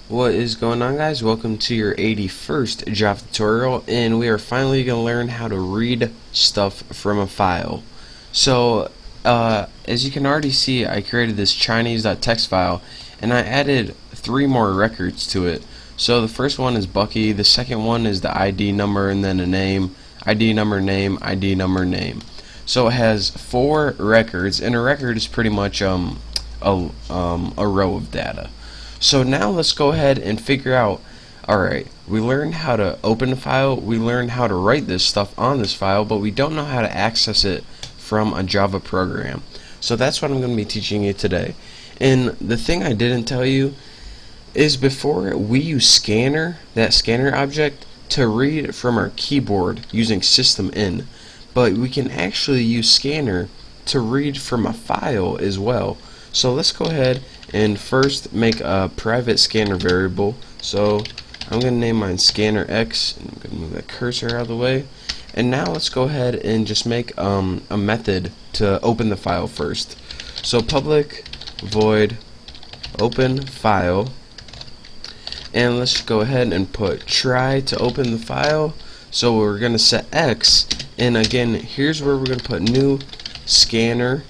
What is going on, guys? Welcome to your 81st Java tutorial, and we are finally going to learn how to read stuff from a file. So as you can already see, I created this Chinese.txt file and I added 3 more records to it. So the first one is Bucky, the second one is the ID number, and then a name, ID number, name, ID number, name. So it has 4 records, and a record is pretty much a row of data. So now let's go ahead and figure out, alright, we learned how to open a file, we learned how to write this stuff on this file, but we don't know how to access it from a Java program. So that's what I'm going to be teaching you today. And the thing I didn't tell you is before we use scanner, that scanner object, to read from our keyboard using system_in. But we can actually use scanner to read from a file as well. So let's go ahead and first make a private scanner variable. So I'm going to name mine scanner x, and I'm going to move that cursor out of the way. And now let's go ahead and just make a method to open the file first. So public void open file, and let's go ahead and put try to open the file. So we're going to set x, and again here's where we're going to put new scanner.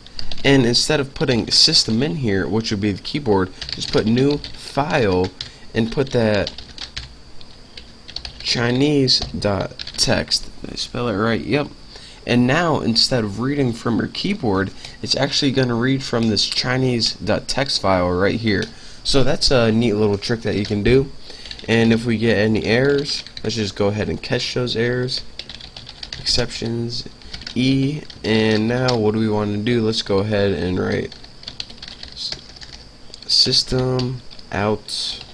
And instead of putting system in here, which would be the keyboard, just put new file and put that Chinese.txt. Did I spell it right? Yep. And now instead of reading from your keyboard, it's actually going to read from this Chinese.txt file right here. So that's a neat little trick that you can do. And if we get any errors, let's just go ahead and catch those errors. Exceptions. E, and now what do we want to do? Let's go ahead and write system out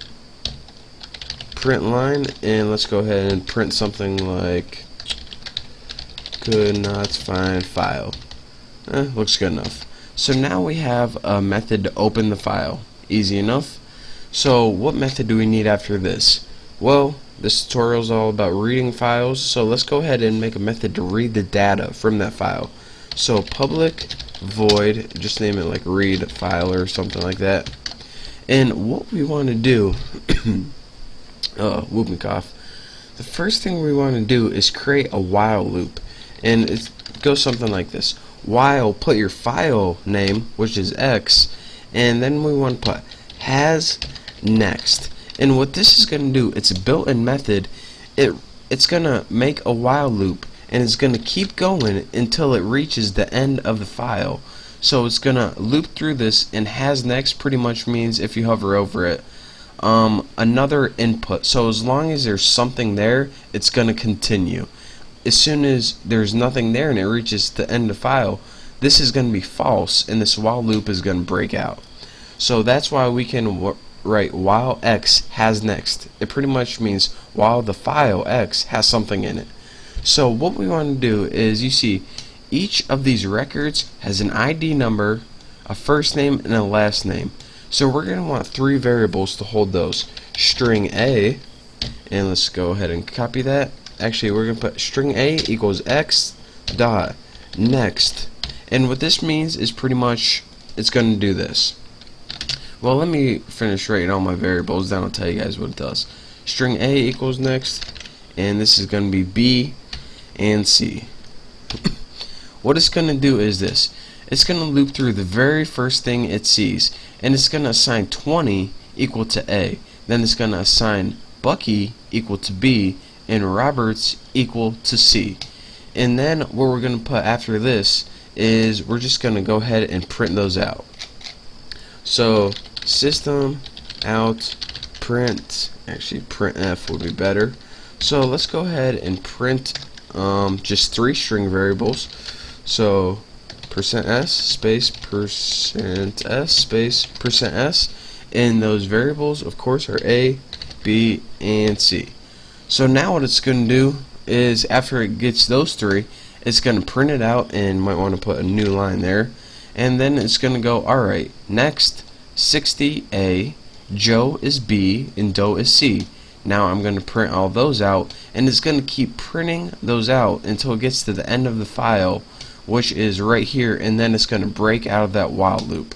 print line, and let's go ahead and print something like could not find file. Looks good enough. So now we have a method to open the file. Easy enough. So what method do we need after this? Well, this tutorial is all about reading files, so let's go ahead and make a method to read the data from that file. So public void, just name it like read file or something like that. And what we want to do, whooping cough. The first thing we want to do is create a while loop, and it goes something like this: while put your file name, which is x, and then we want to put has next. And what this is going to do, it's a built-in method. It's going to make a while loop, and it's going to keep going until it reaches the end of the file. So it's going to loop through this, and has next pretty much means if you hover over it, another input. So as long as there's something there, it's going to continue. As soon as there's nothing there and it reaches the end of the file, this is going to be false, and this while loop is going to break out. So that's why we can write while x has next. It pretty much means while the file x has something in it. So what we want to do is, you see, each of these records has an ID number, a first name, and a last name. So we're going to want 3 variables to hold those. String a, and let's go ahead and copy that. Actually, we're going to put string a equals x dot next. And what this means is pretty much it's going to do this. Well, let me finish writing all my variables, then I'll tell you guys what it does. String a equals next, and this is going to be b and c. What it's going to do is this: it's going to loop through the very first thing it sees, and it's going to assign 20 equal to a. Then it's going to assign Bucky equal to b and Roberts equal to c. And then what we're going to put after this is we're just going to go ahead and print those out. So system out print, actually printf would be better. So let's go ahead and print just 3 string variables. So %s space %s space %s, and those variables of course are a, b, and c. So now what it's going to do is, after it gets those 3, it's going to print it out, and might want to put a new line there, and then it's going to go, alright, next 60A, Joe is B, and Doe is C. Now I'm going to print all those out, and it's going to keep printing those out until it gets to the end of the file, which is right here, and then it's going to break out of that while loop.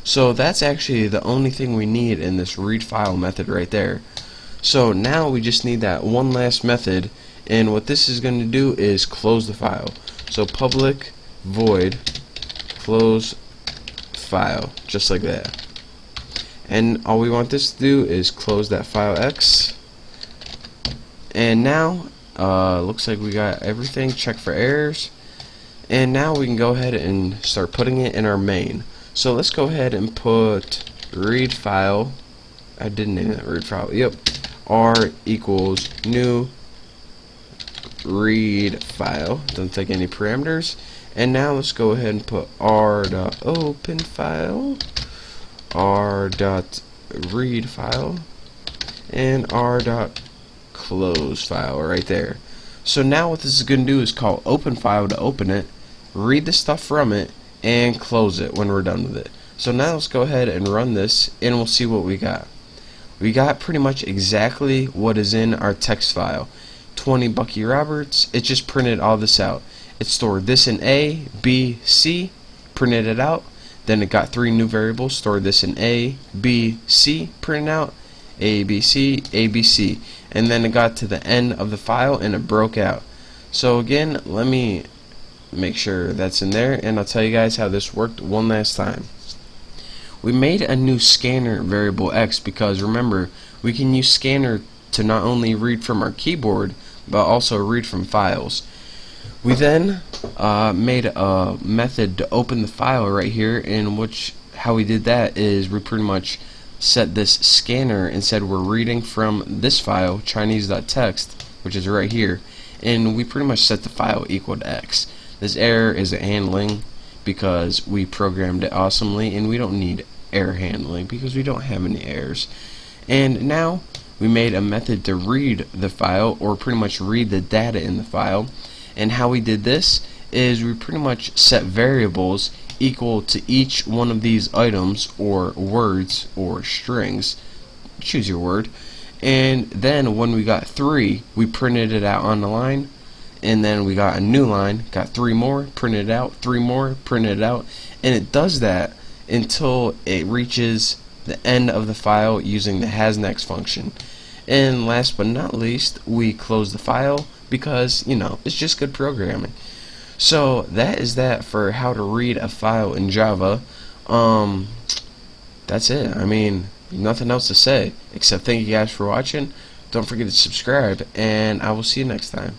So that's actually the only thing we need in this read file method right there. So now we just need that one last method, and what this is going to do is close the file. So public void close file, just like that. And all we want this to do is close that file X. And now looks like we got everything. Check for errors. And now we can go ahead and start putting it in our main. So let's go ahead and put read file. I didn't name that read file. Yep. R equals new read file. Doesn't take any parameters. And now let's go ahead and put r.open file, r.read file, and r.close file right there. So now what this is going to do is call open file to open it, read the stuff from it, and close it when we're done with it. So now let's go ahead and run this, and we'll see what we got. We got pretty much exactly what is in our text file. 20 Bucky Roberts. It just printed all this out. It stored this in A, B, C, printed it out. Then it got 3 new variables, stored this in A, B, C, printed out, A, B, C, A, B, C. And then it got to the end of the file and it broke out. So again, let me make sure that's in there, and I'll tell you guys how this worked one last time. We made a new scanner variable X because remember, we can use scanner to not only read from our keyboard but also read from files. We then made a method to open the file right here, in which how we did that is we pretty much set this scanner and said we're reading from this file, Chinese.txt, which is right here, and we pretty much set the file equal to X. This error is a handling because we programmed it awesomely, and we don't need error handling because we don't have any errors. And now we made a method to read the file, or pretty much read the data in the file. And how we did this is we pretty much set variables equal to each one of these items or words or strings, choose your word, and then when we got 3 we printed it out on the line, and then we got a new line, got 3 more, printed it out, 3 more, printed it out, and it does that until it reaches the end of the file using the hasNext function. And last but not least, we close the file because, you know, it's just good programming. So that is that for how to read a file in Java. That's it. I mean, nothing else to say except thank you guys for watching. Don't forget to subscribe, and I will see you next time.